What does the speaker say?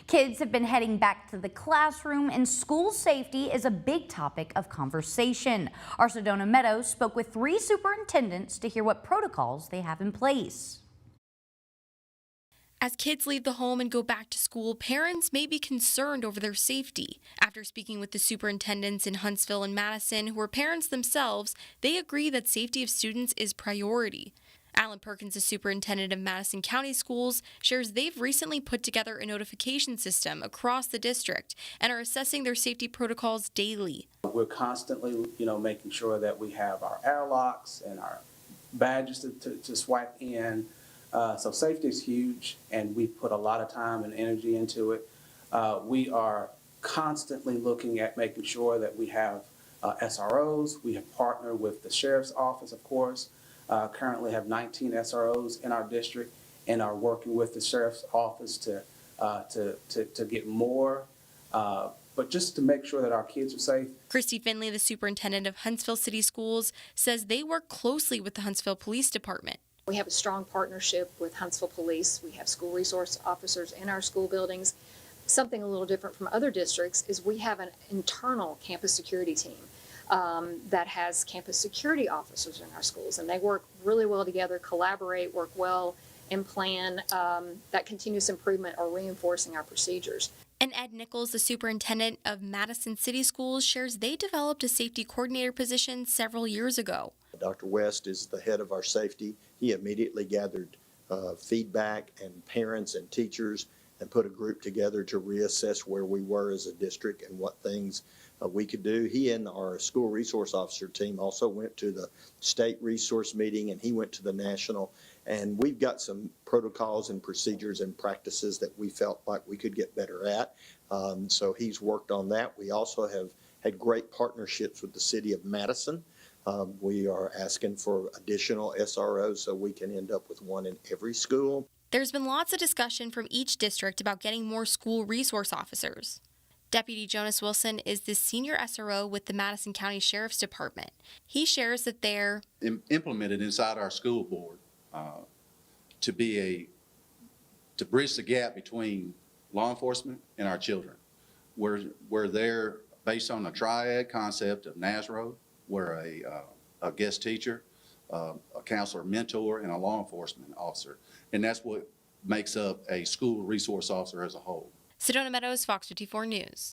Kids have been heading back to the classroom, and school safety is a big topic of conversation. Our Sedona Meadows spoke with 3 superintendents to hear what protocols they have in place. As kids leave the home and go back to school, parents may be concerned over their safety. After speaking with the superintendents in Huntsville and Madison, who are parents themselves, they agree that safety of students is priority. Alan Perkins, the superintendent of Madison County Schools, shares they've recently put together a notification system across the district and are assessing their safety protocols daily. We're constantly, making sure that we have our airlocks and our badges to swipe in. So safety is huge, and we put a lot of time and energy into it. We are constantly looking at making sure that we have SROs. We have partnered with the sheriff's office, of course. Currently have 19 SROs in our district and are working with the sheriff's office to get more, but just to make sure that our kids are safe. Christy Finley, the superintendent of Huntsville City Schools, says they work closely with the Huntsville Police Department. We have a strong partnership with Huntsville Police. We have school resource officers in our school buildings. Something a little different from other districts is we have an internal campus security team that has campus security officers in our schools, and they work really well together, collaborate, work well, and plan that continuous improvement or reinforcing our procedures. And Ed Nichols, the superintendent of Madison City Schools, shares they developed a safety coordinator position several years ago. Dr. West is the head of our safety. He immediately gathered feedback and parents and teachers and put a group together to reassess where we were as a district and what things we could do. He and our school resource officer team also went to the state resource meeting, and he went to the national. And we've got some protocols and procedures and practices that we felt like we could get better at. So he's worked on that. We also have had great partnerships with the city of Madison. We are asking for additional SROs so we can end up with one in every school. There's been lots of discussion from each district about getting more school resource officers. Deputy Jonas Wilson is the senior SRO with the Madison County Sheriff's Department. He shares that they're implemented inside our school board to bridge the gap between law enforcement and our children. We're there based on a triad concept of NASRO, where a guest teacher, a counselor mentor, and a law enforcement officer. And that's what makes up a school resource officer as a whole. Sedona Meadows, Fox 54 News.